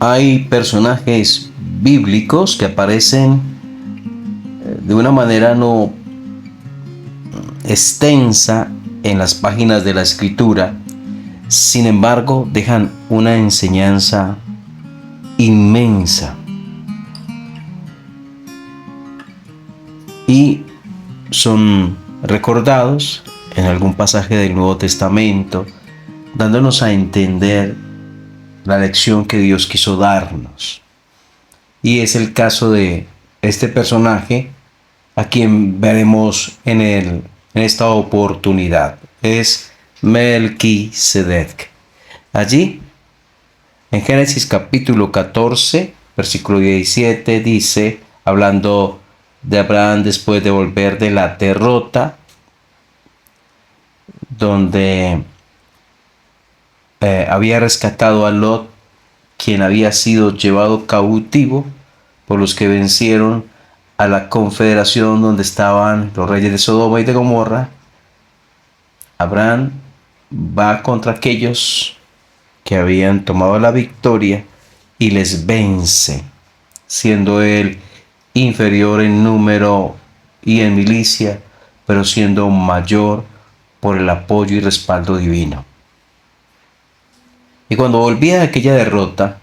Hay personajes bíblicos que aparecen de una manera no extensa en las páginas de la Escritura, sin embargo dejan una enseñanza inmensa y son recordados en algún pasaje del Nuevo Testamento, dándonos a entender la lección que Dios quiso darnos. Y es el caso de este personaje a quien veremos en esta oportunidad. Es Melquisedec. Allí, en Génesis capítulo 14, versículo 17, dice, hablando de Abraham después de volver de la derrota, donde había rescatado a Lot, quien había sido llevado cautivo por los que vencieron a la confederación donde estaban los reyes de Sodoma y de Gomorra. Abraham va contra aquellos que habían tomado la victoria y les vence, siendo él inferior en número y en milicia, pero siendo mayor por el apoyo y respaldo divino. Y cuando volvía de aquella derrota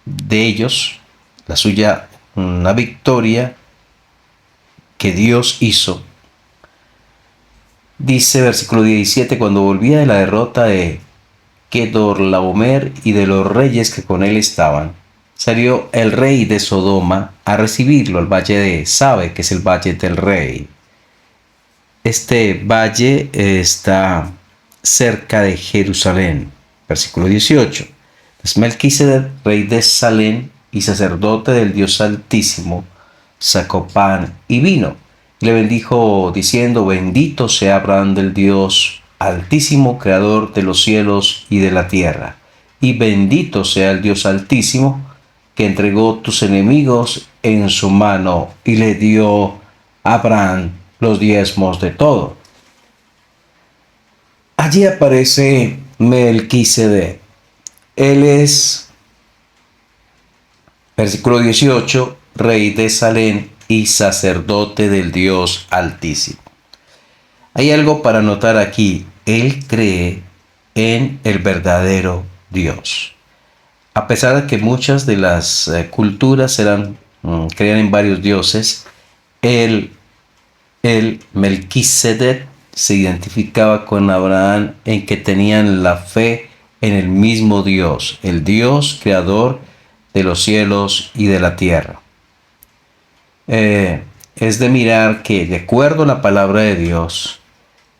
de ellos, la suya, una victoria que Dios hizo, dice versículo 17, cuando volvía de la derrota de Kedorlaomer y de los reyes que con él estaban, salió el rey de Sodoma a recibirlo al valle de Sabe, que es el valle del rey. Este valle está cerca de Jerusalén. Versículo 18. Pues Melquisedec, rey de Salem y sacerdote del Dios Altísimo, sacó pan y vino. Y le bendijo diciendo, bendito sea Abraham del Dios Altísimo, creador de los cielos y de la tierra. Y bendito sea el Dios Altísimo, que entregó tus enemigos en su mano y le dio a Abraham los diezmos de todo. Allí aparece Melquisedec. Él es, versículo 18, rey de Salem y sacerdote del Dios Altísimo. Hay algo para notar aquí. Él cree en el verdadero Dios. A pesar de que muchas de las culturas creían en varios dioses, él, Melquisedec, se identificaba con Abraham en que tenían la fe en el mismo Dios, el Dios creador de los cielos y de la tierra. Es de mirar que, de acuerdo a la palabra de Dios,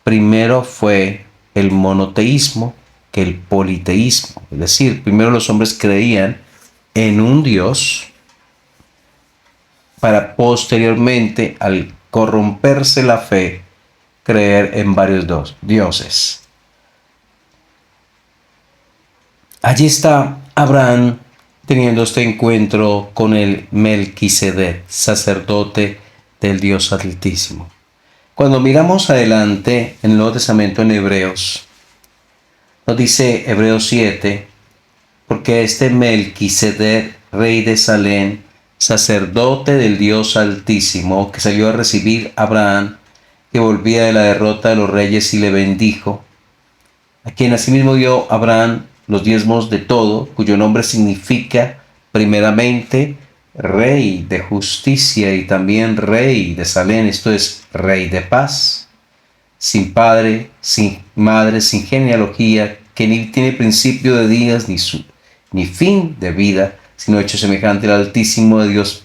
primero fue el monoteísmo que el politeísmo. Es decir, primero los hombres creían en un Dios para posteriormente, al corromperse la fe, creer en varios dioses. Allí está Abraham teniendo este encuentro con el Melquisedec, sacerdote del Dios Altísimo. Cuando miramos adelante en el Nuevo Testamento en Hebreos, nos dice Hebreos 7, porque este Melquisedec, rey de Salem, sacerdote del Dios Altísimo, que salió a recibir a Abraham, que volvía de la derrota de los reyes y le bendijo, a quien asimismo dio Abraham los diezmos de todo, cuyo nombre significa primeramente rey de justicia y también rey de Salem, esto es rey de paz, sin padre, sin madre, sin genealogía, que ni tiene principio de días ni fin de vida, sino hecho semejante al Altísimo de Dios,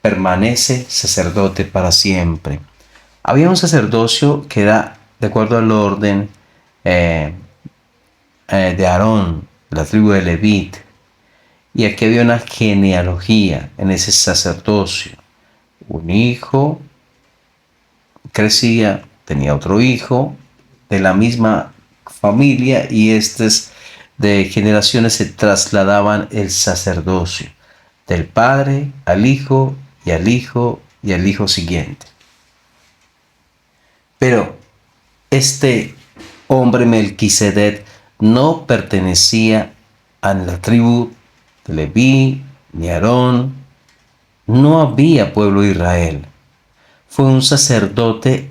permanece sacerdote para siempre. Había un sacerdocio que era de acuerdo al orden de Aarón, la tribu de Levit, y aquí había una genealogía en ese sacerdocio. Un hijo crecía, tenía otro hijo de la misma familia y estos de generaciones se trasladaban el sacerdocio del padre al hijo y al hijo y al hijo siguiente. Pero este hombre Melquisedec no pertenecía a la tribu de Leví ni Aarón, no había pueblo de Israel. Fue un sacerdote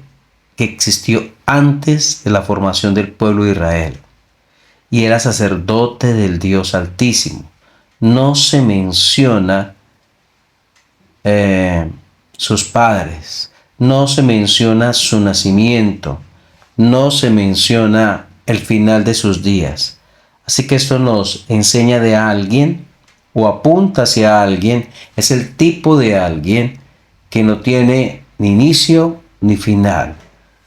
que existió antes de la formación del pueblo de Israel y era sacerdote del Dios Altísimo. No se menciona sus padres, no se menciona su nacimiento, no se menciona el final de sus días. Así que esto nos enseña de alguien o apunta hacia alguien, es el tipo de alguien que no tiene ni inicio ni final.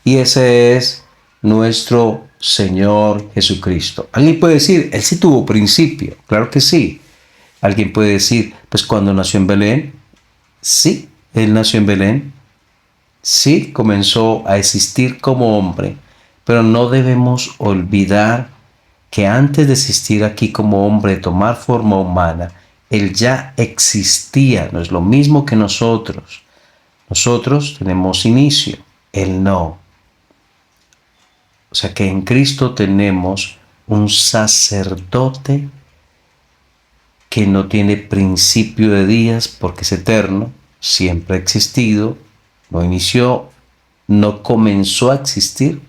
Y ese es nuestro Señor Jesucristo. Alguien puede decir, Él sí tuvo principio. Claro que sí. Alguien puede decir, pues cuando nació en Belén, sí, Él nació en Belén. Sí, comenzó a existir como hombre, pero no debemos olvidar que antes de existir aquí como hombre, de tomar forma humana, Él ya existía, no es lo mismo que nosotros. Nosotros tenemos inicio, Él no. O sea que en Cristo tenemos un sacerdote que no tiene principio de días porque es eterno, siempre ha existido, no inició, no comenzó a existir,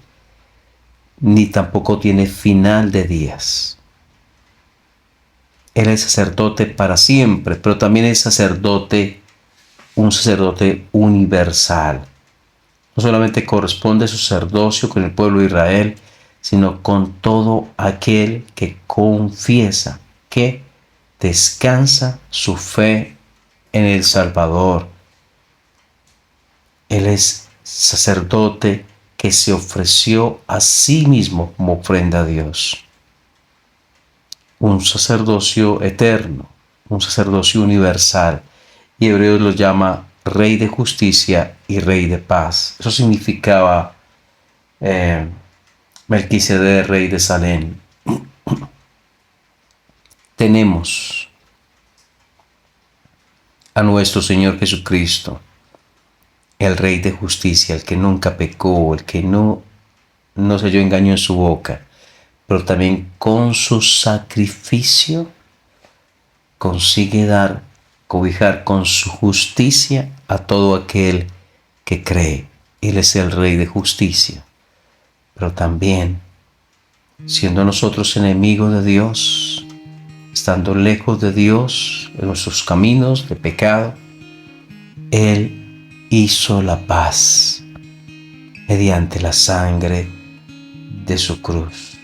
ni tampoco tiene final de días. Él es sacerdote para siempre, pero también es sacerdote, un sacerdote universal. No solamente corresponde su sacerdocio con el pueblo de Israel, sino con todo aquel que confiesa, que descansa su fe en el Salvador. Él es sacerdote que se ofreció a sí mismo como ofrenda a Dios. Un sacerdocio eterno, un sacerdocio universal. Y Hebreos lo llama Rey de Justicia y Rey de Paz. Eso significaba Melquisedec, Rey de Salem. Tenemos a nuestro Señor Jesucristo, el Rey de Justicia, el que nunca pecó, el que no se halló engaño en su boca, pero también con su sacrificio consigue cobijar con su justicia a todo aquel que cree. Él es el Rey de Justicia, pero también, siendo nosotros enemigos de Dios, estando lejos de Dios en nuestros caminos de pecado, Él hizo la paz mediante la sangre de su cruz.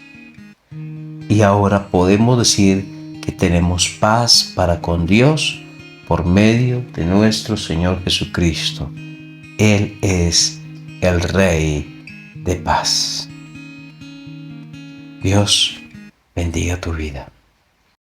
Y ahora podemos decir que tenemos paz para con Dios por medio de nuestro Señor Jesucristo. Él es el Rey de paz. Dios bendiga tu vida.